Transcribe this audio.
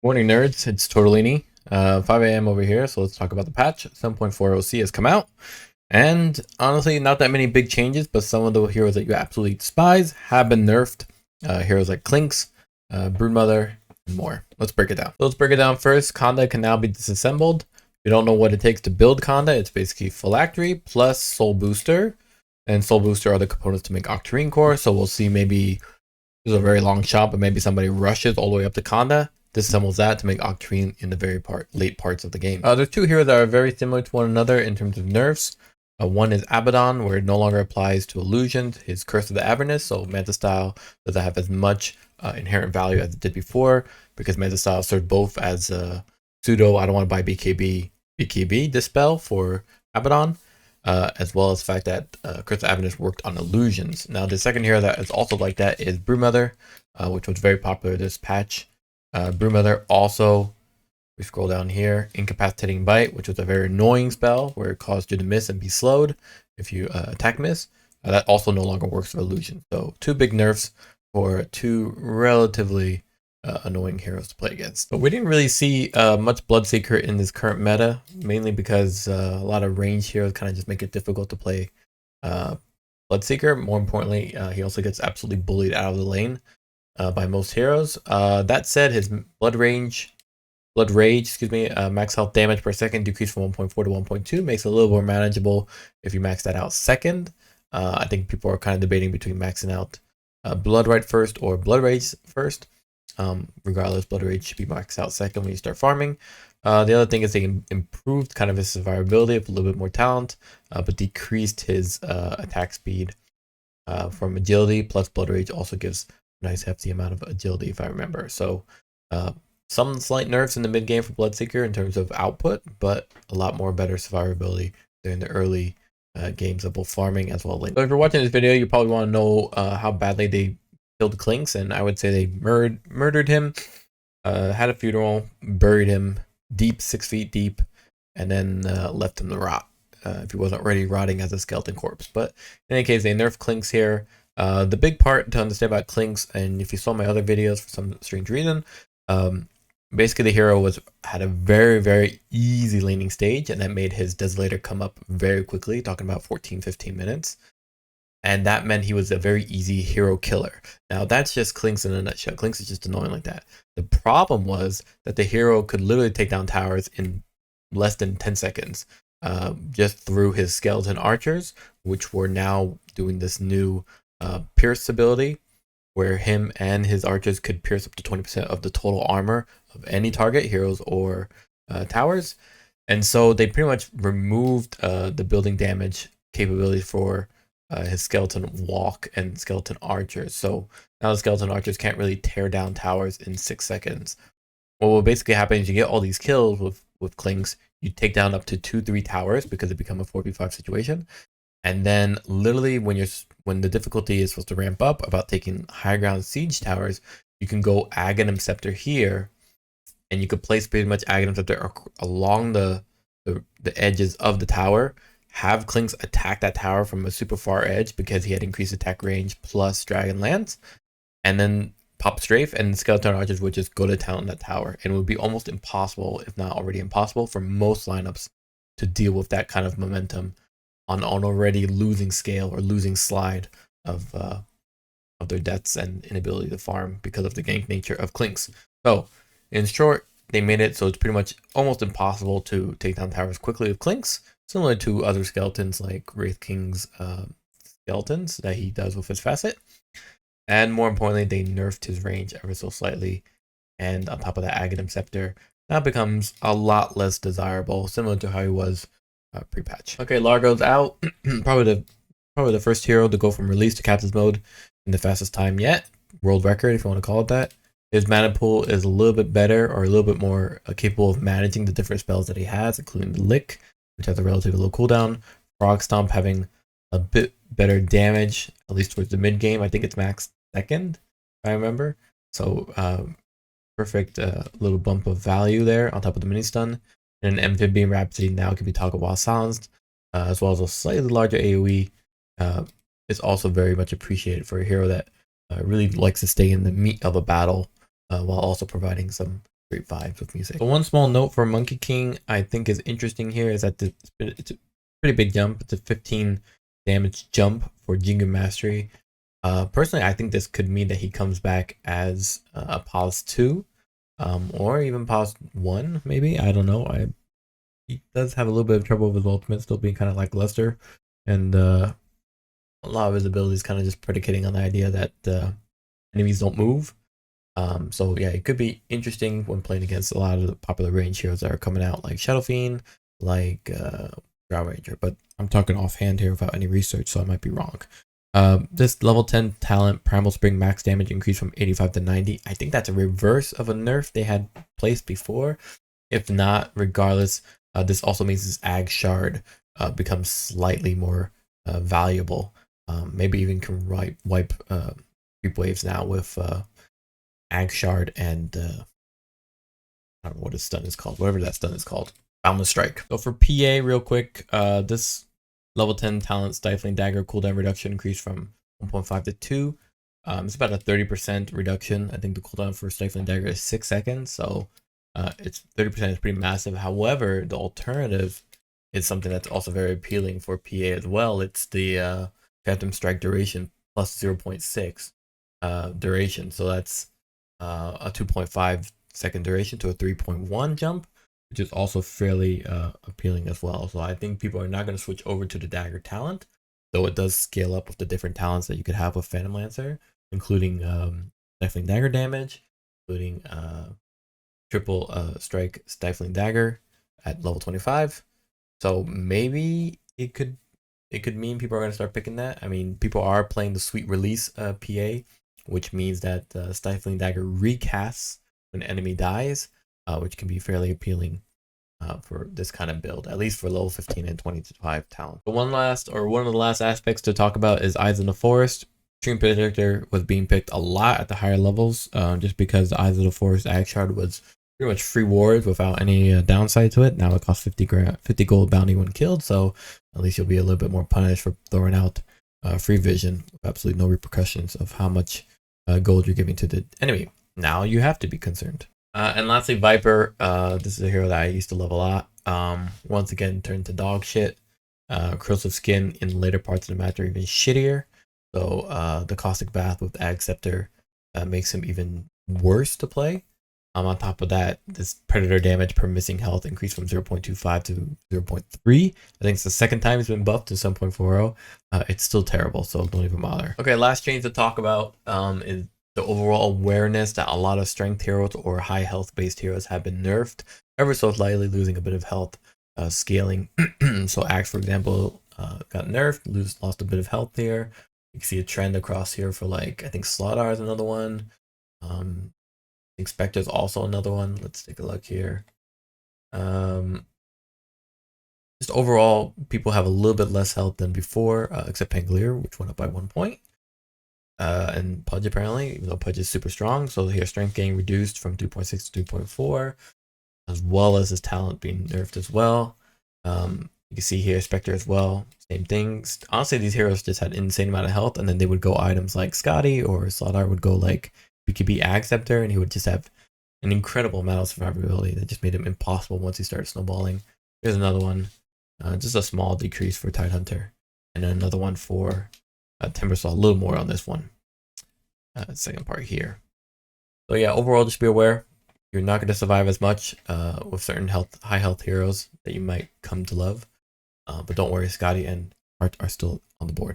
Morning nerds, it's Torte, 5 a.m. over here, so let's talk about the patch. 7.4 OC has come out, and honestly, not that many big changes, but some of the heroes that you absolutely despise have been nerfed. Heroes like Clinkz, Broodmother, and more. Let's break it down. So let's break it down first. Khanda can now be disassembled. If you don't know what it takes to build Khanda, it's basically Phylactery plus Soul Booster, and Soul Booster are the components to make Octarine Core, so we'll see maybe this is a very long shot, but maybe somebody rushes all the way up to Khanda, disassembles that to make Octarine in the late parts of the game. There's two heroes that are very similar to one another in terms of nerfs. One is Abaddon, where it no longer applies to illusions. His Curse of the Avernus, so Manta Style doesn't have as much inherent value as it did before, because Manta Style served both as a pseudo, I don't want to buy BKB dispel for Abaddon, as well as the fact that Curse of Avernus worked on illusions. Now, the second hero that is also like that is Broodmother, which was very popular this patch. Broodmother also, we scroll down here, Incapacitating Bite, which was a very annoying spell where it caused you to miss and be slowed if you attack miss. That also no longer works for illusion. So two big nerfs for two relatively annoying heroes to play against. But we didn't really see much Bloodseeker in this current meta, mainly because a lot of ranged heroes kind of just make it difficult to play Bloodseeker. More importantly, he also gets absolutely bullied out of the lane by most heroes. That said, his Blood Rage, max health damage per second decreased from 1.4 to 1.2, makes it a little more manageable if you max that out second. I think people are kind of debating between maxing out Blood Right first or Blood Rage first. Regardless, Blood Rage should be maxed out second when you start farming. The other thing is they improved kind of his survivability with a little bit more talent, but decreased his attack speed from agility, plus Blood Rage also gives a nice hefty amount of agility if I remember. So some slight nerfs in the mid game for Bloodseeker in terms of output, but a lot more better survivability during the early games of both farming as well as late. So if you're watching this video, you probably want to know how badly they killed Clinkz, and I would say they murdered him, had a funeral, buried him deep, 6 feet deep, and then left him to rot if he wasn't already rotting as a skeleton corpse. But in any case, they nerfed Clinkz here. The big part to understand about Clinkz, and if you saw my other videos for some strange reason, basically the hero had a very easy laning stage, and that made his Desolator come up very quickly, talking about 14-15 minutes. And that meant he was a very easy hero killer. Now that's just Clinkz in a nutshell. Clinkz is just annoying like that. The problem was that the hero could literally take down towers in less than 10 seconds just through his skeleton archers, which were now doing this new pierce ability where him and his archers could pierce up to 20% of the total armor of any target, heroes or towers. And so they pretty much removed the building damage capability for his skeleton walk and skeleton archers. So now the skeleton archers can't really tear down towers in 6 seconds. What will basically happen is you get all these kills with Clinkz, you take down up to 2-3 towers because it becomes a 4v5 situation. And then literally when the difficulty is supposed to ramp up about taking high ground siege towers, you can go Aghs Scepter here, and you could place pretty much Aghs Scepter along the edges of the tower, have Clinkz attack that tower from a super far edge because he had increased attack range plus Dragon Lance, and then pop strafe, and Skeleton Archers would just go to town on that tower, and it would be almost impossible, if not already impossible, for most lineups to deal with that kind of momentum on already losing scale or losing slide of their deaths and inability to farm because of the gank nature of Clinkz. So in short, they made it so it's pretty much almost impossible to take down towers quickly with Clinkz, similar to other skeletons like Wraith King's skeletons that he does with his facet. And more importantly, they nerfed his range ever so slightly. And on top of that, Aghs Scepter now becomes a lot less desirable, similar to how he was pre-patch. Okay, Largo's out. probably the first hero to go from release to captain's mode in the fastest time yet. World record, if you want to call it that. His mana pool is a little bit better, or a little bit more capable of managing the different spells that he has, including the Lick, which has a relatively low cooldown. Frogstomp having a bit better damage, at least towards the mid game. I think it's max second, if I remember. So perfect little bump of value there on top of the mini stun. And an Amphibian Rhapsody now can be toggled while silenced, as well as a slightly larger AoE is also very much appreciated for a hero that really likes to stay in the meat of a battle while also providing some great vibes with music. So one small note for Monkey King I think is interesting here is that it's a pretty big jump. It's a 15 damage jump for Jingu Mastery. Personally, I think this could mean that he comes back as a Pos 2, or even Pos 1, maybe. I don't know. He does have a little bit of trouble with his ultimate still being kind of lackluster, and a lot of his abilities kind of just predicating on the idea that enemies don't move. So yeah, it could be interesting when playing against a lot of the popular range heroes that are coming out, like Shadow Fiend, like Drow Ranger. But I'm talking offhand here without any research, so I might be wrong. This level 10 talent, Primal Spring max damage increased from 85 to 90. I think that's a reverse of a nerf they had placed before. If not, regardless, this also means this Aghs shard becomes slightly more valuable. Maybe even can wipe creep waves now with Aghs shard and I don't know what his stun is called, whatever that stun is called. Boundless Strike. So for PA, real quick, this level 10 talent Stifling Dagger cooldown reduction increased from 1.5 to 2. It's about a 30% reduction. I think the cooldown for Stifling Dagger is 6 seconds, so it's 30% is pretty massive. However, the alternative is something that's also very appealing for PA as well. It's the Phantom Strike duration plus 0.6 duration. So that's a 2.5 second duration to a 3.1 jump, which is also fairly appealing as well. So I think people are not going to switch over to the dagger talent, though it does scale up with the different talents that you could have with Phantom Lancer, including Stifling Dagger damage, including triple strike Stifling Dagger at level 25. So maybe it could mean people are going to start picking that. I mean, people are playing the Sweet Release PA, which means that Stifling Dagger recasts when an enemy dies, which can be fairly appealing for this kind of build, at least for level 15 and 25 talent. But one of the last aspects to talk about is Eyes in the Forest. Treant Protector was being picked a lot at the higher levels, just because the Eyes of the Forest Aghs shard was pretty much free wards without any downside to it. Now it costs 50 gold bounty when killed, so at least you'll be a little bit more punished for throwing out free vision with absolutely no repercussions of how much gold you're giving to the enemy. Now you have to be concerned. And lastly, Viper. This is a hero that I used to love a lot. Once again, turned to dog shit. Corrosive Skin in later parts of the match are even shittier. So the Caustic Bath with Aghs Scepter makes him even worse to play. On top of that, this Predator damage per missing health increased from 0.25 to 0.3. I think it's the second time he's been buffed to 7.40. It's still terrible, so don't even bother. Okay, last change to talk about is the overall awareness that a lot of strength heroes or high health based heroes have been nerfed ever so slightly, losing a bit of health scaling. So Aghs, for example, got nerfed, lost a bit of health here. You can see a trend across here for, like, I think Slardar is another one. I think Spectre is also another one. Let's take a look here. Just overall, people have a little bit less health than before, except Pangolier, which went up by 1 point. And Pudge, apparently, even though Pudge is super strong. So here, strength gain reduced from 2.6 to 2.4, as well as his talent being nerfed as well. You can see here Spectre as well, same things. Honestly, these heroes just had an insane amount of health, and then they would go items like Scotty, or Slardar would go like BKB Aghs Scepter, and he would just have an incredible amount of survivability that just made him impossible once he started snowballing. Here's another one, just a small decrease for Tidehunter, and then another one for Timbersaw, a little more on this one. Second part here. So yeah, overall, just be aware you're not going to survive as much with certain high health heroes that you might come to love. But don't worry, Scotty and Art are still on the board.